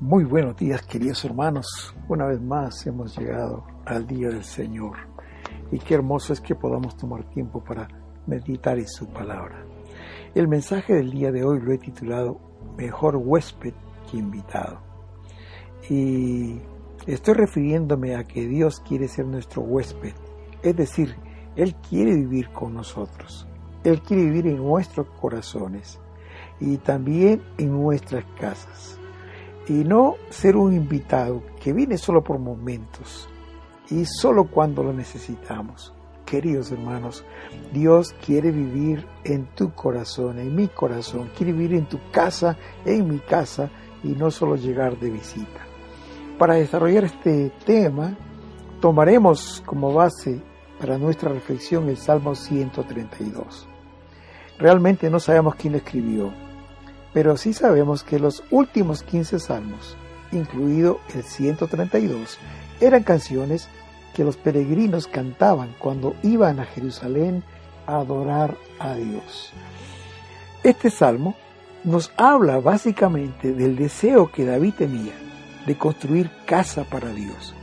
Muy buenos días, queridos hermanos. Una vez más hemos llegado al día del Señor. Y qué hermoso es que podamos tomar tiempo para meditar en su palabra. El mensaje del día de hoy lo he titulado Mejor huésped que invitado. Y estoy refiriéndome a que Dios quiere ser nuestro huésped. Es decir, Él quiere vivir con nosotros. Él quiere vivir en nuestros corazones y también en nuestras casas. Y no ser un invitado que viene solo por momentos y solo cuando lo necesitamos. Queridos hermanos, Dios quiere vivir en tu corazón, en mi corazón. Quiere vivir en tu casa, en mi casa, y no solo llegar de visita. Para desarrollar este tema, tomaremos como base para nuestra reflexión el Salmo 132. Realmente no sabemos quién lo escribió, pero sí sabemos que los últimos 15 salmos, incluido el 132, eran canciones que los peregrinos cantaban cuando iban a Jerusalén a adorar a Dios. Este salmo nos habla básicamente del deseo que David tenía de construir casa para Dios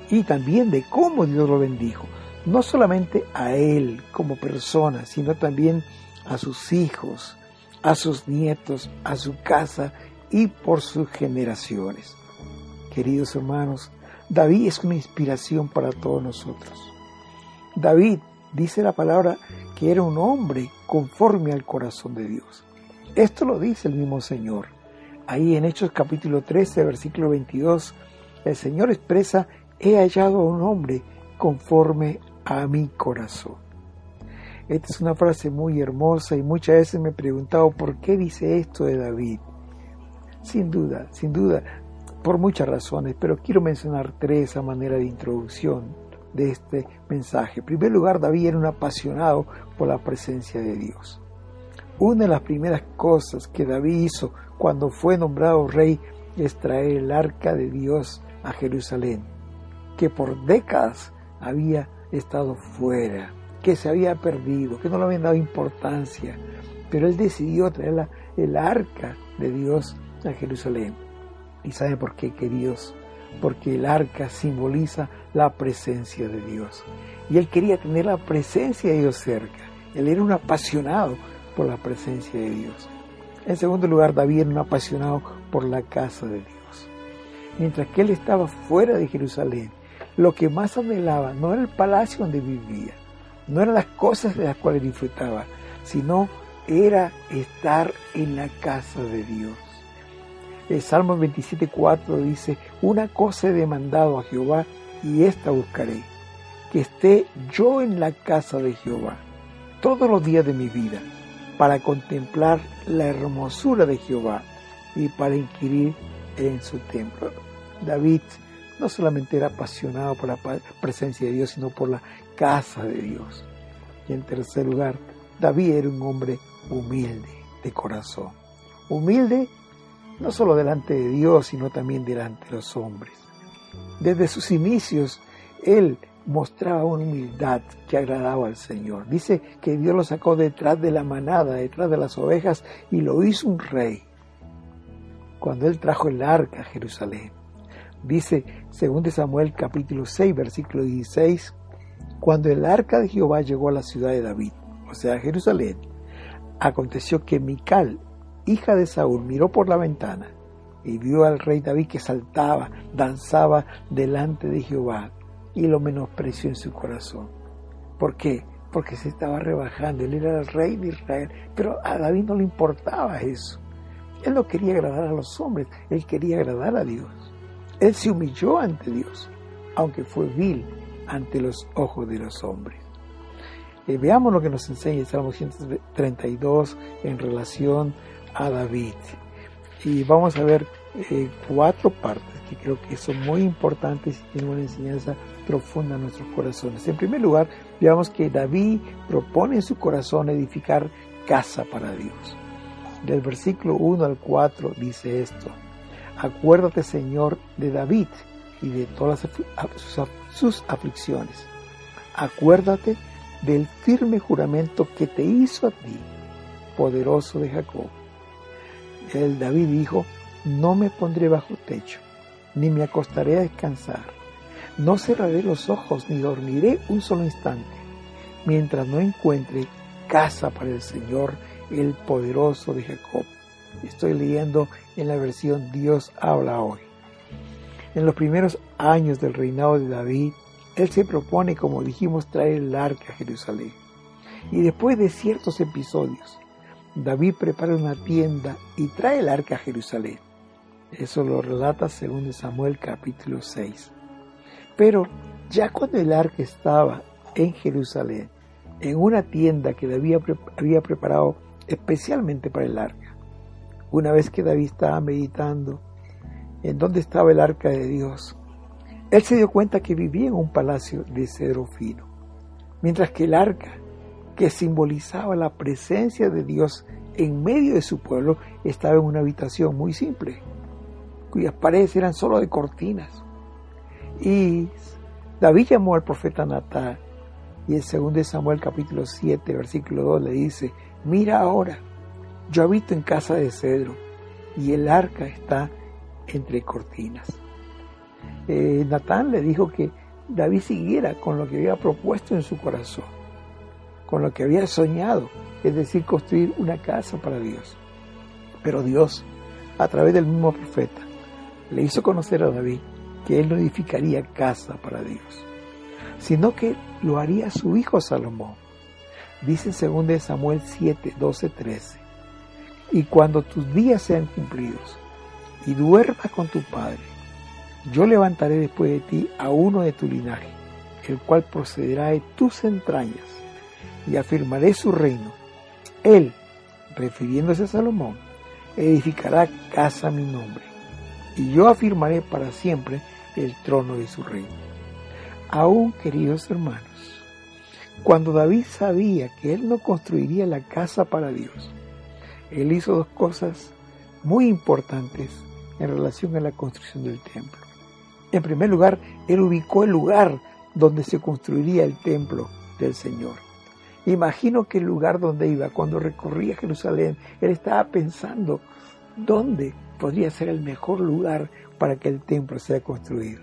y también de cómo Dios lo bendijo, no solamente a él como persona, sino también a sus hijos, a sus nietos, a su casa y por sus generaciones. Queridos hermanos, David es una inspiración para todos nosotros. David, dice la palabra, que era un hombre conforme al corazón de Dios. Esto lo dice el mismo Señor. Ahí en Hechos capítulo 13, versículo 22, el Señor expresa: he hallado a un hombre conforme a mi corazón. Esta es una frase muy hermosa y muchas veces me he preguntado por qué dice esto de David. Sin duda, por muchas razones, pero quiero mencionar tres a manera de introducción de este mensaje. En primer lugar, David era un apasionado por la presencia de Dios. Una de las primeras cosas que David hizo cuando fue nombrado rey es traer el arca de Dios a Jerusalén, que por décadas había estado fuera, que se había perdido, que no le habían dado importancia, pero él decidió traer el arca de Dios a Jerusalén. ¿Y sabe por qué, queridos? Porque el arca simboliza la presencia de Dios, y él quería tener la presencia de Dios cerca. Él era un apasionado por la presencia de Dios. En segundo lugar, David era un apasionado por la casa de Dios. Mientras que él estaba fuera de Jerusalén, lo que más anhelaba no era el palacio donde vivía, no eran las cosas de las cuales disfrutaba, sino era estar en la casa de Dios. El Salmo 27:4 dice: una cosa he demandado a Jehová y esta buscaré, que esté yo en la casa de Jehová todos los días de mi vida, para contemplar la hermosura de Jehová y para inquirir en su templo. David no solamente era apasionado por la presencia de Dios, sino por la casa de Dios. Y en tercer lugar, David era un hombre humilde de corazón. Humilde no solo delante de Dios, sino también delante de los hombres. Desde sus inicios, él mostraba una humildad que agradaba al Señor. Dice que Dios lo sacó detrás de la manada, detrás de las ovejas, y lo hizo un rey cuando él trajo el arca a Jerusalén. Dice, 2 Samuel capítulo 6, versículo 16, cuando el arca de Jehová llegó a la ciudad de David, o sea, a Jerusalén, aconteció que Mical, hija de Saúl, miró por la ventana y vio al rey David que saltaba, danzaba delante de Jehová, y lo menospreció en su corazón. ¿Por qué? Porque se estaba rebajando. Él era el rey de Israel, pero a David no le importaba eso. Él no quería agradar a los hombres, él quería agradar a Dios. Él se humilló ante Dios, aunque fue vil ante los ojos de los hombres. Veamos lo que nos enseña el Salmo 132 en relación a David. Y vamos a ver 4 partes que creo que son muy importantes y tienen una enseñanza profunda en nuestros corazones. En primer lugar, veamos que David propone en su corazón edificar casa para Dios. Del versículo 1 al 4 dice esto: acuérdate, Señor, de David y de todas sus aflicciones. Acuérdate del firme juramento que te hizo a ti, poderoso de Jacob. El David dijo: no me pondré bajo techo, ni me acostaré a descansar. No cerraré los ojos, ni dormiré un solo instante, mientras no encuentre casa para el Señor, el poderoso de Jacob. Estoy leyendo en la versión Dios habla hoy. En los primeros años del reinado de David, él se propone, como dijimos, traer el arca a Jerusalén. Y después de ciertos episodios, David prepara una tienda y trae el arca a Jerusalén. Eso lo relata 2 Samuel capítulo 6. Pero ya cuando el arca estaba en Jerusalén, en una tienda que David había preparado especialmente para el arca, una vez que David estaba meditando en dónde estaba el arca de Dios, él se dio cuenta que vivía en un palacio de cedro fino, mientras que el arca, que simbolizaba la presencia de Dios en medio de su pueblo, estaba en una habitación muy simple, cuyas paredes eran solo de cortinas. Y David llamó al profeta Natán, y en 2 Samuel capítulo 7, versículo 2 le dice: mira ahora, yo habito en casa de cedro, y el arca está entre cortinas. Natán le dijo que David siguiera con lo que había propuesto en su corazón, con lo que había soñado, es decir, construir una casa para Dios. Pero Dios, a través del mismo profeta, le hizo conocer a David que él no edificaría casa para Dios, sino que lo haría su hijo Salomón. Dice en 2 Samuel 7, 12, 13: y cuando tus días sean cumplidos y duermas con tu padre, yo levantaré después de ti a uno de tu linaje, el cual procederá de tus entrañas, y afirmaré su reino. Él, refiriéndose a Salomón, edificará casa a mi nombre, y yo afirmaré para siempre el trono de su reino. Aún, queridos hermanos, cuando David sabía que él no construiría la casa para Dios, él hizo dos cosas muy importantes en relación a la construcción del templo. En primer lugar, él ubicó el lugar donde se construiría el templo del Señor. Imagino que el lugar donde iba, cuando recorría Jerusalén, él estaba pensando dónde podría ser el mejor lugar para que el templo sea construido.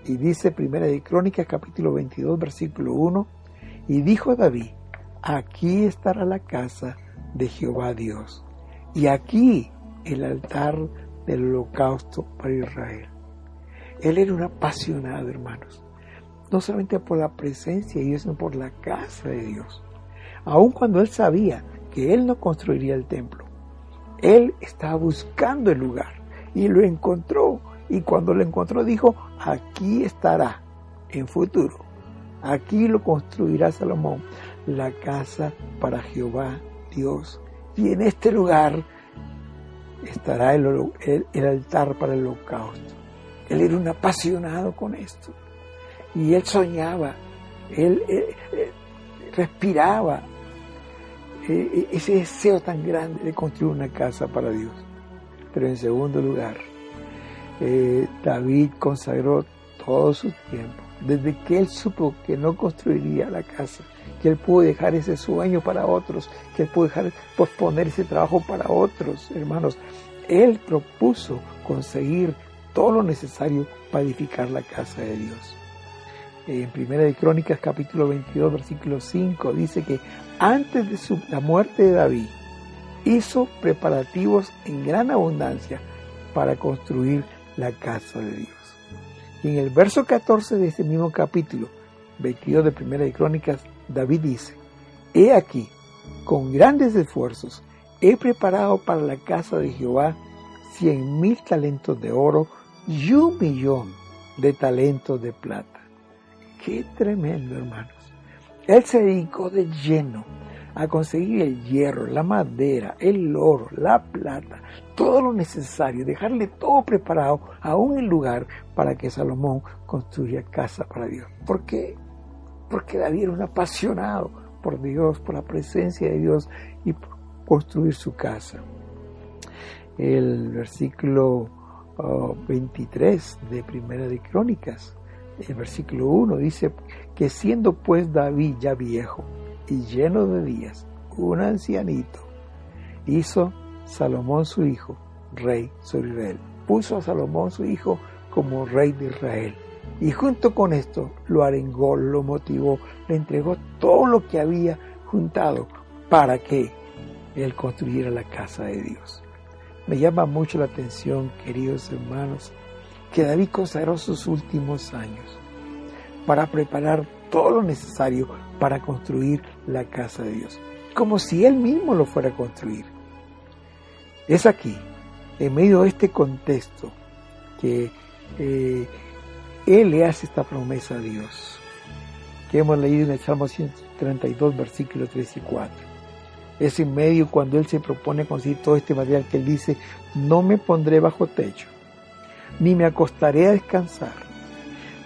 Y dice 1 de Crónicas capítulo 22 versículo 1: y dijo David: aquí estará la casa de Jehová Dios, y aquí el altar del holocausto para Israel. Él era un apasionado, hermanos, no solamente por la presencia de Dios, sino por la casa de Dios. Aun cuando él sabía que él no construiría el templo, él estaba buscando el lugar y lo encontró. Y cuando lo encontró dijo: aquí estará en futuro, aquí lo construirá Salomón, la casa para Jehová Dios, y en este lugar estará el altar para el holocausto. Él era un apasionado con esto, y él soñaba, él respiraba ese deseo tan grande de construir una casa para Dios. Pero en segundo lugar, David consagró todo su tiempo, desde que él supo que no construiría la casa, que él pudo dejar ese sueño para otros, que él pudo posponer ese trabajo para otros, hermanos. Él propuso conseguir todo lo necesario para edificar la casa de Dios. En 1 de Crónicas capítulo 22 versículo 5 dice que antes de la muerte de David hizo preparativos en gran abundancia para construir la casa de Dios. Y en el verso 14 de este mismo capítulo 22 de 1 de Crónicas, David dice: he aquí, con grandes esfuerzos he preparado para la casa de Jehová 100,000 talentos de oro y 1,000,000 de talentos de plata. ¡Qué tremendo, hermanos! Él se dedicó de lleno a conseguir el hierro, la madera, el oro, la plata, todo lo necesario, dejarle todo preparado, aún el lugar para que Salomón construya casa para Dios. ¿Por qué? Porque David era un apasionado por Dios, por la presencia de Dios y por construir su casa. El versículo 23 de Primera de Crónicas, el versículo 1 dice que siendo pues David ya viejo y lleno de días, un ancianito, hizo Salomón su hijo rey sobre Israel. Puso a Salomón, su hijo, como rey de Israel. Y junto con esto lo arengó, lo motivó, le entregó todo lo que había juntado para que él construyera la casa de Dios. Me llama mucho la atención, queridos hermanos, que David consagró sus últimos años para preparar todo lo necesario para construir la casa de Dios, como si él mismo lo fuera a construir. Es aquí, en medio de este contexto, que él le hace esta promesa a Dios, que hemos leído en el Salmo 132, versículos 3 y 4. Es en medio cuando él se propone conseguir todo este material que él dice: no me pondré bajo techo, ni me acostaré a descansar,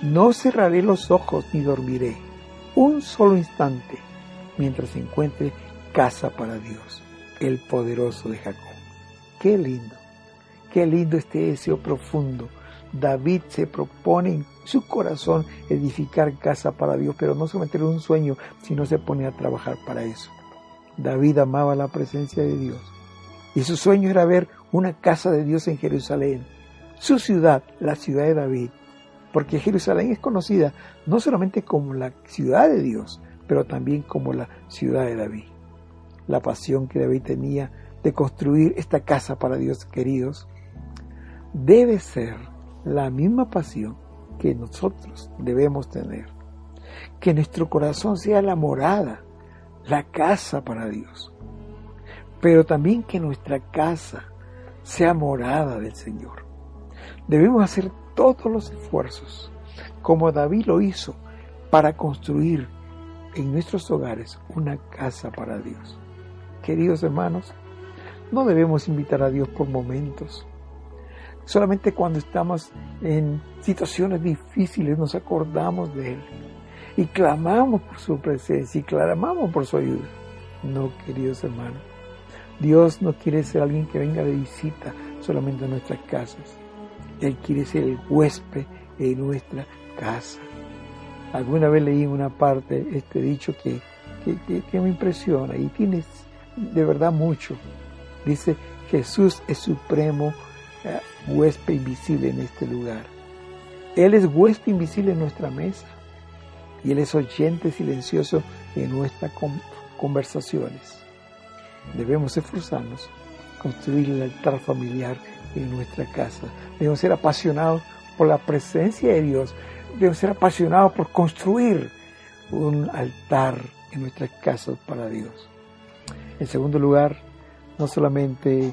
no cerraré los ojos ni dormiré un solo instante mientras encuentre casa para Dios, el poderoso de Jacob. Qué lindo este deseo profundo. David se propone en su corazón edificar casa para Dios, pero no solamente era un sueño, sino se pone a trabajar para eso. David amaba la presencia de Dios y su sueño era ver una casa de Dios en Jerusalén, su ciudad, la ciudad de David, porque Jerusalén es conocida no solamente como la ciudad de Dios, pero también como la ciudad de David. La pasión que David tenía de construir esta casa para Dios, queridos, debe ser la misma pasión que nosotros debemos tener. Que nuestro corazón sea la morada, la casa para Dios, pero también que nuestra casa sea morada del Señor. Debemos hacer todos los esfuerzos, como David lo hizo, para construir en nuestros hogares una casa para Dios. Queridos hermanos, no debemos invitar a Dios por momentos. Solamente cuando estamos en situaciones difíciles nos acordamos de Él y clamamos por su presencia y clamamos por su ayuda. No, queridos hermanos, Dios no quiere ser alguien que venga de visita solamente a nuestras casas. Él quiere ser el huésped en nuestra casa. Alguna vez leí en una parte este dicho que me impresiona y tiene de verdad mucho. Dice: Jesús es supremo huésped invisible en este lugar. Él es huésped invisible en nuestra mesa y Él es oyente silencioso en nuestras conversaciones. Debemos esforzarnos, construir el altar familiar en nuestra casa. Debemos ser apasionados por la presencia de Dios. Debemos ser apasionados por construir un altar en nuestras casas para Dios. En segundo lugar, no solamente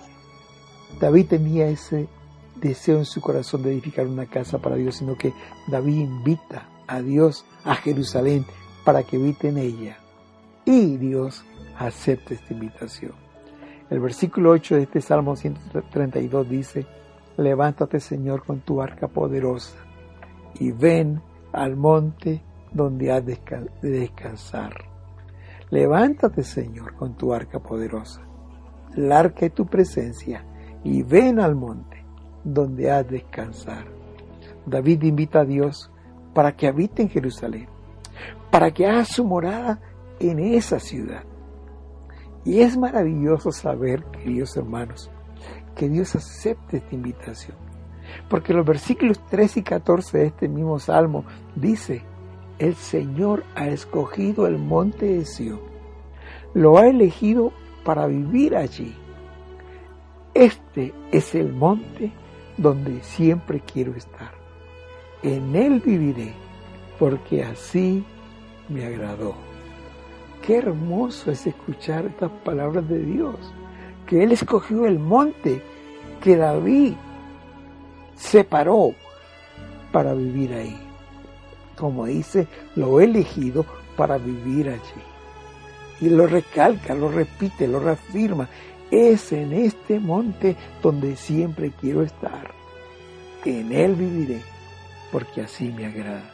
David tenía ese deseo en su corazón de edificar una casa para Dios, sino que David invita a Dios a Jerusalén para que habite en ella. Y Dios acepta esta invitación. El versículo 8 de este Salmo 132 dice: levántate, Señor, con tu arca poderosa y ven al monte donde has de descansar. Levántate, Señor, con tu arca poderosa, el arca de tu presencia, y ven al monte donde has de descansar. David invita a Dios para que habite en Jerusalén, para que haga su morada en esa ciudad. Y es maravilloso saber, queridos hermanos, que Dios acepte esta invitación, porque los versículos 13 y 14 de este mismo Salmo dice: el Señor ha escogido el monte de Sión, lo ha elegido para vivir allí. Este es el monte donde siempre quiero estar. En él viviré, porque así me agradó. Qué hermoso es escuchar estas palabras de Dios, que Él escogió el monte que David separó para vivir ahí. Como dice, lo he elegido para vivir allí. Y lo recalca, lo repite, lo reafirma. Es en este monte donde siempre quiero estar. En él viviré, porque así me agrada.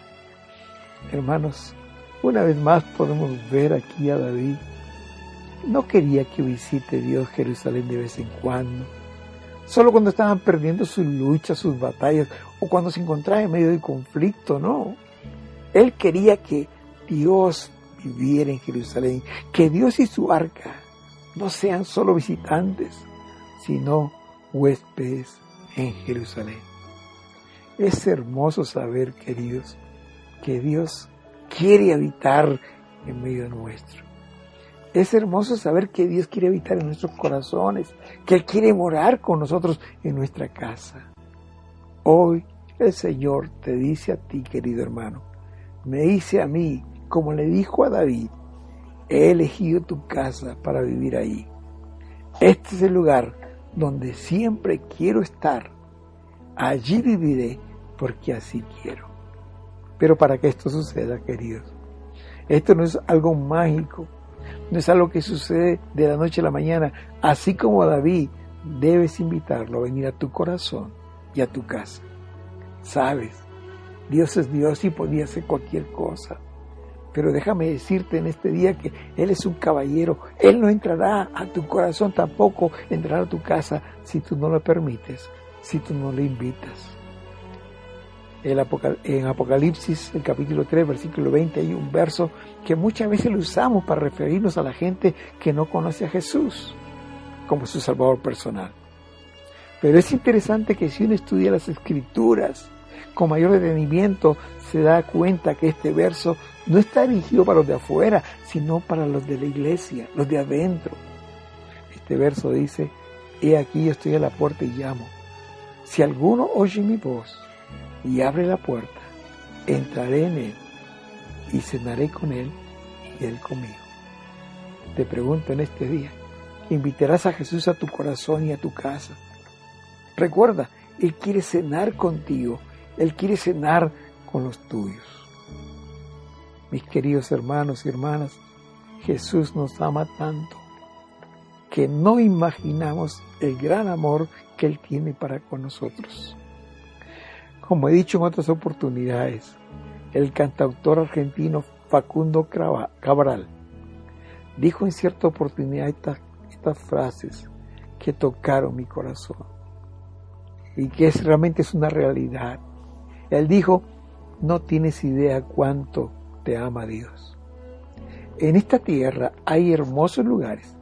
Hermanos, una vez más podemos ver aquí a David. No quería que visite Dios Jerusalén de vez en cuando, solo cuando estaban perdiendo sus luchas, sus batallas, o cuando se encontraba en medio de conflicto, no. Él quería que Dios viviera en Jerusalén, que Dios y su arca no sean solo visitantes, sino huéspedes en Jerusalén. Es hermoso saber, queridos, que Dios quiere habitar en medio nuestro. Es hermoso saber que Dios quiere habitar en nuestros corazones, que Él quiere morar con nosotros en nuestra casa. Hoy el Señor te dice a ti, querido hermano, me dice a mí, como le dijo a David, he elegido tu casa para vivir ahí. Este es el lugar donde siempre quiero estar. Allí viviré porque así quiero. Pero para que esto suceda, queridos, esto no es algo mágico, no es algo que sucede de la noche a la mañana. Así como David, debes invitarlo a venir a tu corazón y a tu casa. Sabes, Dios es Dios y podía hacer cualquier cosa. Pero déjame decirte en este día que Él es un caballero. Él no entrará a tu corazón, tampoco entrará a tu casa si tú no lo permites, si tú no le invitas. En Apocalipsis, el capítulo 3, versículo 20, hay un verso que muchas veces lo usamos para referirnos a la gente que no conoce a Jesús como su Salvador personal. Pero es interesante que si uno estudia las Escrituras con mayor detenimiento, se da cuenta que este verso no está dirigido para los de afuera, sino para los de la iglesia, los de adentro. Este verso dice, he aquí yo estoy a la puerta y llamo. Si alguno oye mi voz y abre la puerta, entraré en él y cenaré con él y él conmigo. Te pregunto en este día, ¿invitarás a Jesús a tu corazón y a tu casa? Recuerda, Él quiere cenar contigo, Él quiere cenar con los tuyos. Mis queridos hermanos y hermanas, Jesús nos ama tanto que no imaginamos el gran amor que Él tiene para con nosotros. Como he dicho en otras oportunidades, el cantautor argentino Facundo Cabral dijo en cierta oportunidad estas frases que tocaron mi corazón y que realmente es una realidad. Él dijo, no tienes idea cuánto te ama Dios. En esta tierra hay hermosos lugares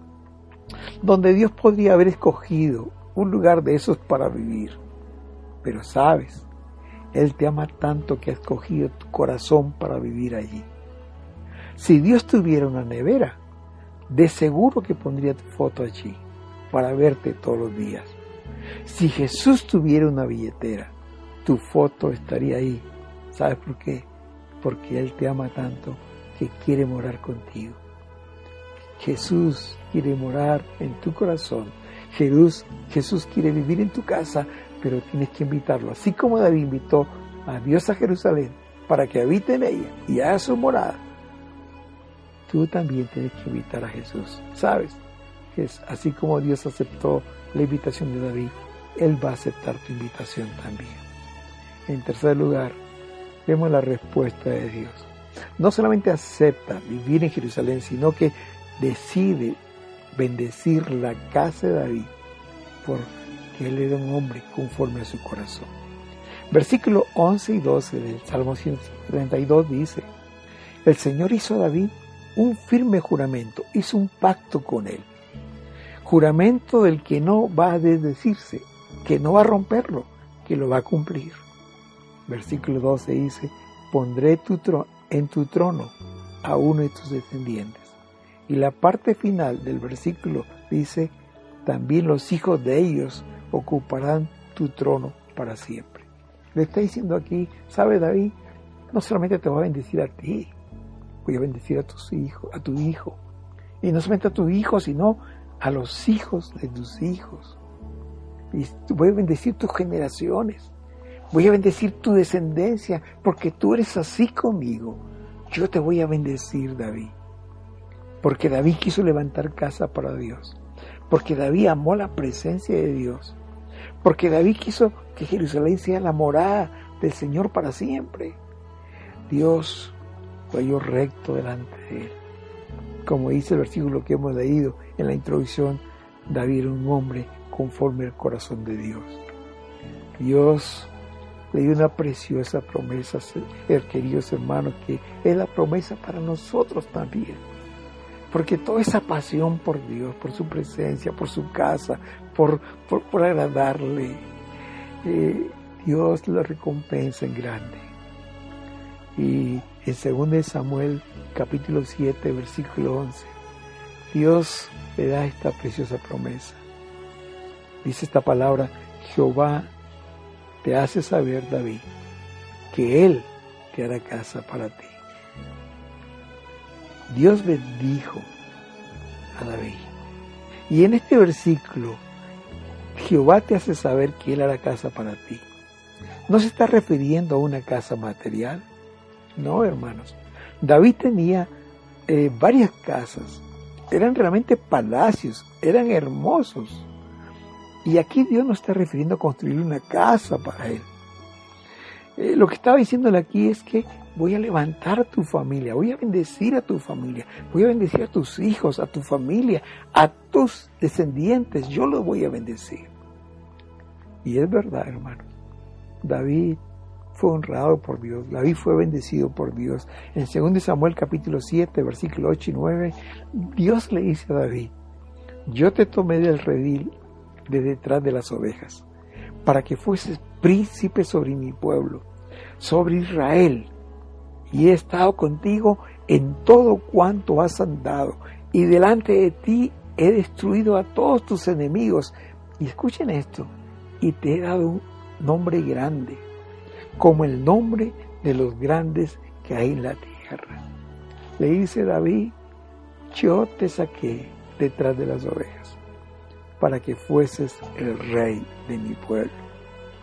donde Dios podría haber escogido un lugar de esos para vivir. Pero sabes, Él te ama tanto que ha escogido tu corazón para vivir allí. Si Dios tuviera una nevera, de seguro que pondría tu foto allí para verte todos los días. Si Jesús tuviera una billetera, tu foto estaría ahí. ¿Sabes por qué? Porque Él te ama tanto que quiere morar contigo. Jesús quiere morar en tu corazón. Jesús quiere vivir en tu casa, pero tienes que invitarlo. Así como David invitó a Dios a Jerusalén para que habite en ella y haga su morada, tú también tienes que invitar a Jesús. ¿Sabes? Así como Dios aceptó la invitación de David, Él va a aceptar tu invitación también. En tercer lugar, vemos la respuesta de Dios. No solamente acepta vivir en Jerusalén, sino que decide bendecir la casa de David porque él era un hombre conforme a su corazón. Versículos 11 y 12 del Salmo 132 dice, el Señor hizo a David un firme juramento, hizo un pacto con él. Juramento del que no va a desdecirse, que no va a romperlo, que lo va a cumplir. Versículo 12 dice, pondré en tu trono a uno de tus descendientes. Y la parte final del versículo dice, también los hijos de ellos ocuparán tu trono para siempre. Le está diciendo aquí, ¿sabe David? No solamente te voy a bendecir a ti, voy a bendecir a tus hijos, a tu hijo. Y no solamente a tu hijo, sino a los hijos de tus hijos. Y voy a bendecir tus generaciones. Voy a bendecir tu descendencia, porque tú eres así conmigo. Yo te voy a bendecir, David. Porque David quiso levantar casa para Dios. Porque David amó la presencia de Dios. Porque David quiso que Jerusalén sea la morada del Señor para siempre. Dios lo halló recto delante de él. Como dice el versículo que hemos leído en la introducción, David era un hombre conforme al corazón de Dios. Dios le dio una preciosa promesa, queridos hermanos, que es la promesa para nosotros también. porque toda esa pasión por Dios, por su presencia, por su casa, por agradarle, Dios lo recompensa en grande. Y en 2 Samuel capítulo 7 versículo 11, Dios le da esta preciosa promesa. Dice esta palabra: Jehová te hace saber, David, que Él te hará casa para ti. Dios bendijo a David. Y en este versículo, Jehová te hace saber que Él hará casa para ti. No se está refiriendo a una casa material. No, hermanos. David tenía varias casas. Eran realmente palacios. Eran hermosos. Y aquí Dios no está refiriendo a construir una casa para Él. Lo que estaba diciéndole aquí es que voy a levantar a tu familia, voy a bendecir a tu familia, voy a bendecir a tus hijos, a tu familia, a tus descendientes, yo los voy a bendecir. Y es verdad, hermanos, David fue honrado por Dios, David fue bendecido por Dios. En 2 Samuel capítulo 7, versículos 8 y 9, Dios le dice a David: yo te tomé del redil de detrás de las ovejas, para que fueses príncipe sobre mi pueblo, sobre Israel, y he estado contigo en todo cuanto has andado, y delante de ti he destruido a todos tus enemigos. Y escuchen esto: y te he dado un nombre grande, como el nombre de los grandes que hay en la tierra. Le dice David: yo te saqué detrás de las ovejas, para que fueses el rey de mi pueblo,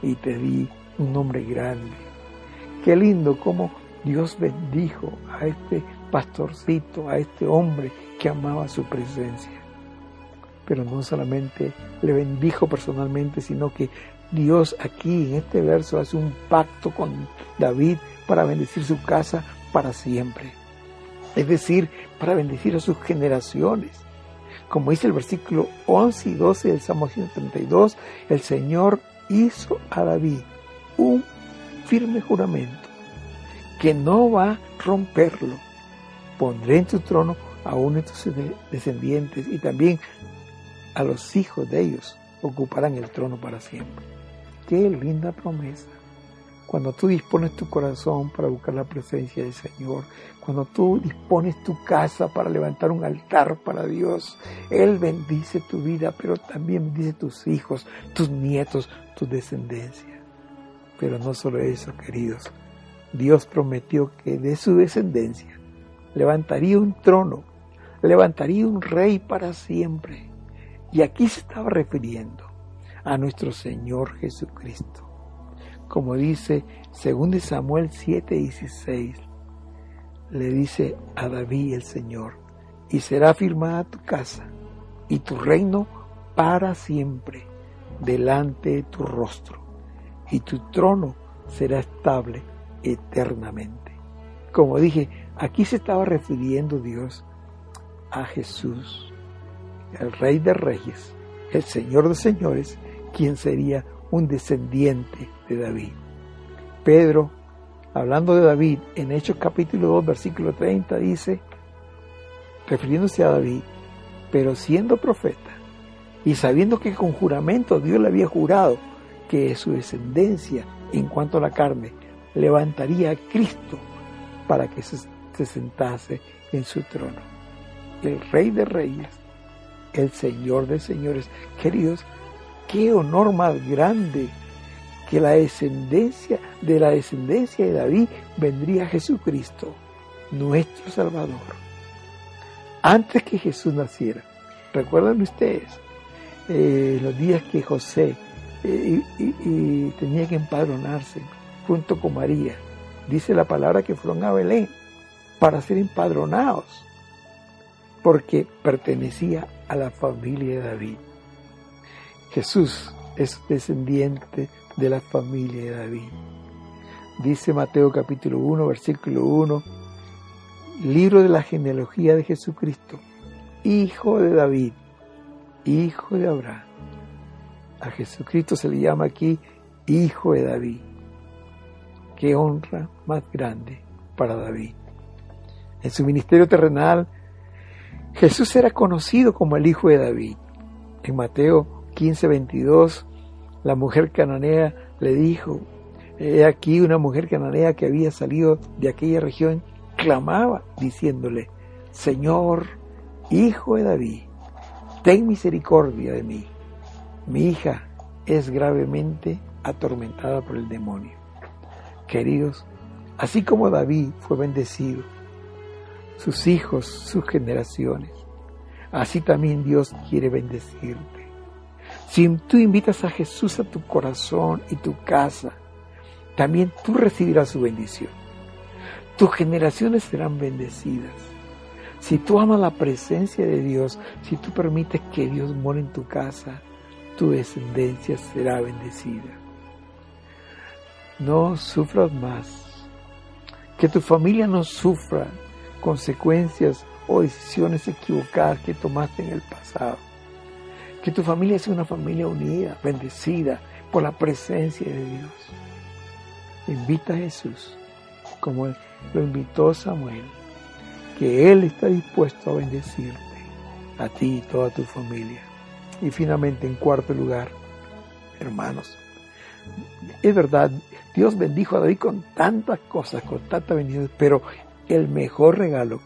y te di un nombre grande. Qué lindo cómo Dios bendijo a este pastorcito, a este hombre que amaba su presencia. Pero no solamente le bendijo personalmente, sino que Dios aquí en este verso hace un pacto con David para bendecir su casa para siempre. Es decir, para bendecir a sus generaciones. Como dice el versículo 11 y 12 del Salmo 132, el Señor hizo a David un firme juramento que no va a romperlo. Pondré en tu trono a uno de tus descendientes, y también a los hijos de ellos ocuparán el trono para siempre. Qué linda promesa. Cuando tú dispones tu corazón para buscar la presencia del Señor, cuando tú dispones tu casa para levantar un altar para Dios, Él bendice tu vida, pero también bendice tus hijos, tus nietos, tu descendencia. Pero no solo eso, queridos. Dios prometió que de su descendencia levantaría un trono, levantaría un rey para siempre. Y aquí se estaba refiriendo a nuestro Señor Jesucristo. Como dice 2 Samuel 7:16, le dice a David el Señor: y será firmada tu casa y tu reino para siempre delante de tu rostro, y tu trono será estable eternamente. Como dije, aquí se estaba refiriendo Dios a Jesús, el Rey de Reyes, el Señor de Señores, quien sería un descendiente de David. Pedro, hablando de David, en Hechos capítulo 2, versículo 30, dice, refiriéndose a David: pero siendo profeta, y sabiendo que con juramento Dios le había jurado que su descendencia, en cuanto a la carne, levantaría a Cristo para que se sentase en su trono. El Rey de Reyes, el Señor de Señores. Queridos, qué honor más grande que la descendencia de David vendría Jesucristo, nuestro Salvador. Antes que Jesús naciera, recuerdan ustedes los días que José y tenía que empadronarse junto con María. Dice la palabra que fueron a Belén para ser empadronados, porque pertenecía a la familia de David. Jesús es descendiente de la familia de David. Dice Mateo capítulo 1, versículo 1, libro de la genealogía de Jesucristo, hijo de David, hijo de Abraham. A Jesucristo se le llama aquí hijo de David. Qué honra más grande para David. En su ministerio terrenal, Jesús era conocido como el Hijo de David. En Mateo 15:22, la mujer cananea le dijo, he aquí una mujer cananea que había salido de aquella región, clamaba diciéndole, Señor, Hijo de David, ten misericordia de mí. Mi hija es gravemente atormentada por el demonio. Queridos, así como David fue bendecido, sus hijos, sus generaciones, así también Dios quiere bendecirte. Si tú invitas a Jesús a tu corazón y tu casa, también tú recibirás su bendición. Tus generaciones serán bendecidas. Si tú amas la presencia de Dios, si tú permites que Dios more en tu casa, tu descendencia será bendecida. No sufras más. Que tu familia no sufra consecuencias o decisiones equivocadas que tomaste en el pasado. Que tu familia sea una familia unida, bendecida por la presencia de Dios. Invita a Jesús, como lo invitó Samuel, que Él está dispuesto a bendecirte, a ti y toda tu familia. Y finalmente, en cuarto lugar, hermanos, es verdad, Dios bendijo a David con tantas cosas, con tantas bendiciones, pero el mejor regalo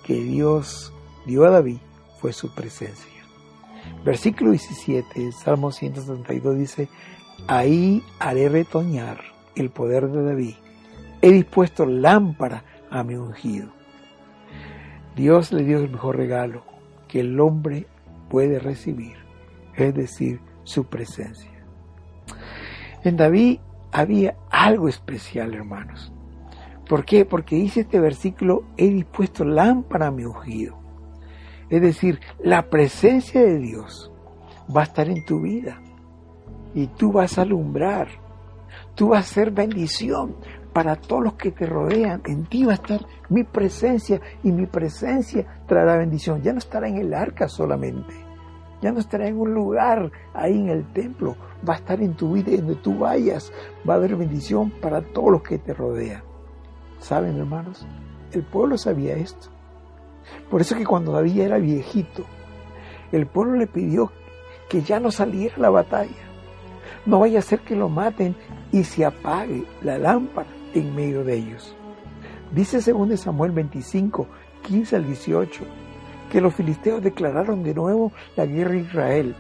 que Dios dio a David fue su presencia. Versículo 17, Salmo 132 dice, ahí haré retoñar el poder de David. He dispuesto lámpara a mi ungido. Dios le dio el mejor regalo que el hombre puede recibir, es decir, su presencia. En David había algo especial, hermanos. ¿Por qué? Porque dice este versículo, he dispuesto lámpara a mi ungido. Es decir, la presencia de Dios va a estar en tu vida y tú vas a alumbrar, tú vas a ser bendición para todos los que te rodean. En ti va a estar mi presencia y mi presencia traerá bendición. Ya no estará en el arca solamente, ya no estará en un lugar ahí en el templo, va a estar en tu vida y donde tú vayas va a haber bendición para todos los que te rodean. ¿Saben, hermanos? El pueblo sabía esto. Por eso que cuando David era viejito, el pueblo le pidió que ya no saliera a la batalla. No vaya a ser que lo maten y se apague la lámpara en medio de ellos. Dice 2 Samuel 25, 15 al 18, que los filisteos declararon de nuevo la guerra a Israel.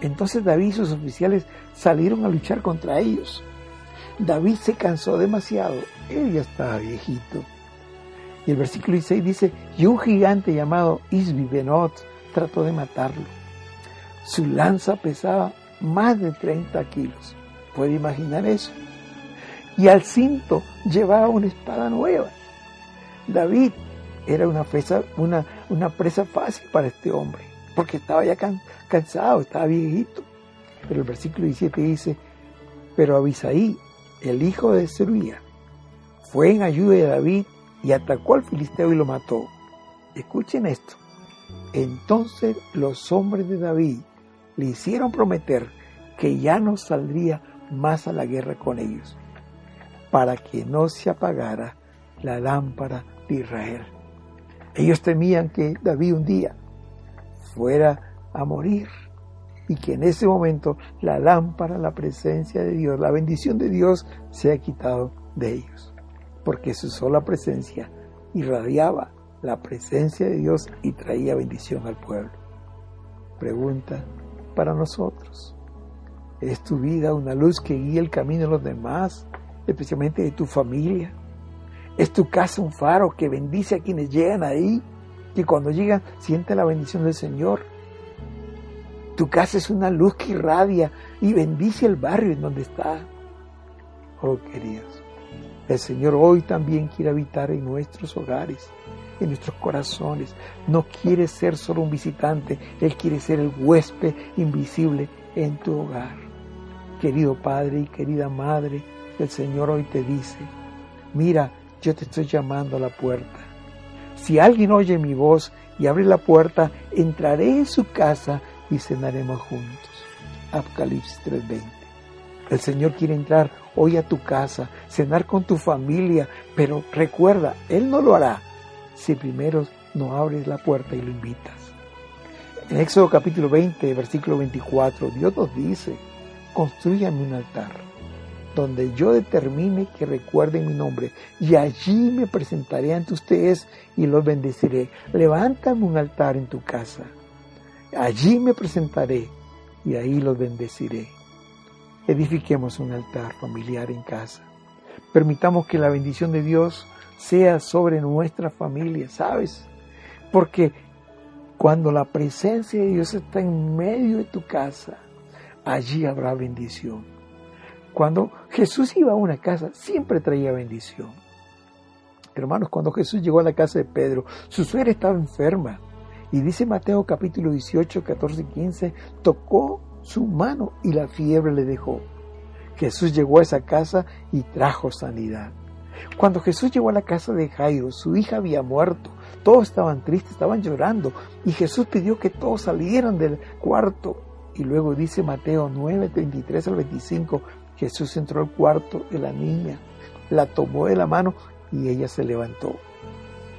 Entonces David y sus oficiales salieron a luchar contra ellos. David se cansó demasiado, él ya estaba viejito. Y el versículo 16 dice, y un gigante llamado Isbi-Benot trató de matarlo. Su lanza pesaba más de 30 kilos. ¿Puede imaginar eso? Y al cinto llevaba una espada nueva. David era una presa fácil para este hombre, porque estaba ya cansado, estaba viejito. Pero el versículo 17 dice, pero Abisaí, el hijo de Zeruía, fue en ayuda de David y atacó al filisteo y lo mató. Escuchen esto. Entonces los hombres de David le hicieron prometer que ya no saldría más a la guerra con ellos, para que no se apagara la lámpara de Israel. Ellos temían que David un día fuera a morir y que en ese momento la lámpara, la presencia de Dios, la bendición de Dios se ha quitado de ellos, porque su sola presencia irradiaba la presencia de Dios y traía bendición al pueblo. Pregunta para nosotros: ¿es tu vida una luz que guía el camino de los demás, especialmente de tu familia? ¿Es tu casa un faro que bendice a quienes llegan ahí, que cuando llegan sienten la bendición del Señor? Tu casa es una luz que irradia y bendice el barrio en donde está. Oh, queridos, el Señor hoy también quiere habitar en nuestros hogares, en nuestros corazones. No quiere ser solo un visitante, Él quiere ser el huésped invisible en tu hogar. Querido Padre y querida Madre, el Señor hoy te dice: mira, yo te estoy llamando a la puerta. Si alguien oye mi voz y abre la puerta, entraré en su casa y cenaremos juntos. Apocalipsis 3:20. El Señor quiere entrar hoy a tu casa, cenar con tu familia, pero recuerda, Él no lo hará si primero no abres la puerta y lo invitas. En Éxodo capítulo 20, versículo 24, Dios nos dice: construyanme un altar donde yo determine que recuerden mi nombre, y allí me presentaré ante ustedes y los bendeciré. Levántame un altar en tu casa, allí me presentaré y ahí los bendeciré. Edifiquemos un altar familiar en casa. Permitamos que la bendición de Dios sea sobre nuestra familia, ¿sabes? Porque cuando la presencia de Dios está en medio de tu casa, allí habrá bendición. Cuando Jesús iba a una casa, siempre traía bendición. Hermanos, cuando Jesús llegó a la casa de Pedro, su suegra estaba enferma. Y dice Mateo capítulo 18, 14 y 15, tocó su mano y la fiebre le dejó. Jesús llegó a esa casa y trajo sanidad. Cuando Jesús llegó a la casa de Jairo, su hija había muerto. Todos estaban tristes, estaban llorando. Y Jesús pidió que todos salieran del cuarto. Y luego dice Mateo 9, 33 al 25, Jesús entró al cuarto de la niña, la tomó de la mano y ella se levantó.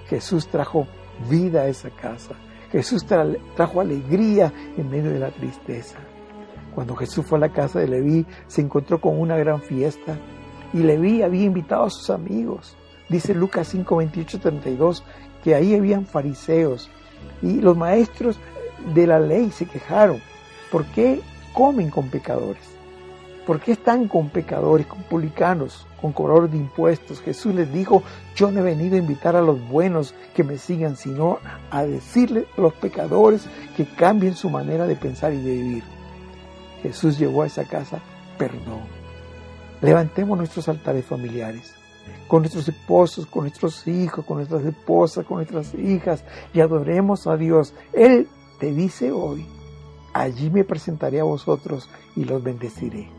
Jesús trajo vida a esa casa. Jesús trajo alegría en medio de la tristeza. Cuando Jesús fue a la casa de Leví, se encontró con una gran fiesta. Y Leví había invitado a sus amigos. Dice Lucas 5, 28, 32, que ahí habían fariseos. Y los maestros de la ley se quejaron. ¿Por qué comen con pecadores? ¿Por qué están con pecadores, con publicanos, con cobradores de impuestos? Jesús les dijo: yo no he venido a invitar a los buenos que me sigan, sino a decirles a los pecadores que cambien su manera de pensar y de vivir. Jesús llevó a esa casa perdón. Levantemos nuestros altares familiares, con nuestros esposos, con nuestros hijos, con nuestras esposas, con nuestras hijas, y adoremos a Dios. Él te dice hoy: allí me presentaré a vosotros y los bendeciré.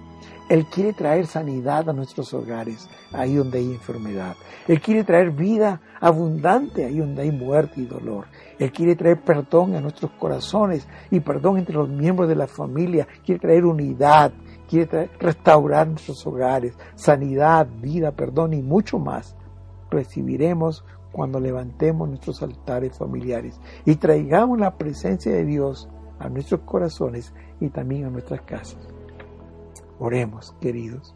Él quiere traer sanidad a nuestros hogares, ahí donde hay enfermedad. Él quiere traer vida abundante, ahí donde hay muerte y dolor. Él quiere traer perdón a nuestros corazones y perdón entre los miembros de la familia. Quiere traer unidad, quiere restaurar nuestros hogares, sanidad, vida, perdón y mucho más. Recibiremos cuando levantemos nuestros altares familiares y traigamos la presencia de Dios a nuestros corazones y también a nuestras casas. Oremos, queridos.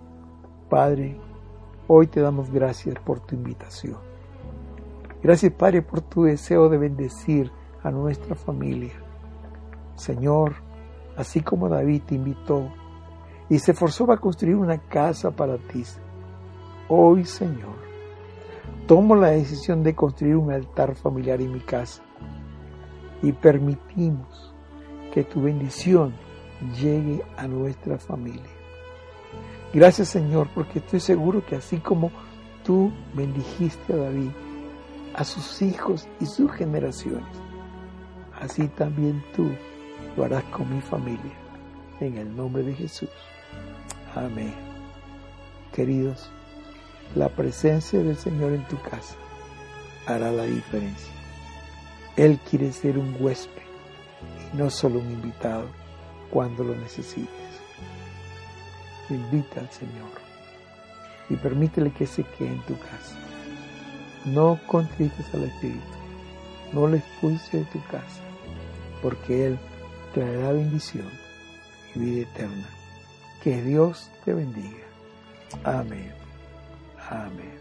Padre, hoy te damos gracias por tu invitación. Gracias, Padre, por tu deseo de bendecir a nuestra familia. Señor, así como David te invitó y se esforzó para construir una casa para ti, hoy, Señor, tomo la decisión de construir un altar familiar en mi casa y permitimos que tu bendición llegue a nuestra familia. Gracias, Señor, porque estoy seguro que así como tú bendijiste a David, a sus hijos y sus generaciones, así también tú lo harás con mi familia. En el nombre de Jesús. Amén. Queridos, la presencia del Señor en tu casa hará la diferencia. Él quiere ser un huésped y no solo un invitado cuando lo necesites. Invita al Señor y permítele que se quede en tu casa. No contristes al Espíritu, no lo expulses de tu casa, porque Él traerá bendición y vida eterna. Que Dios te bendiga. Amén. Amén.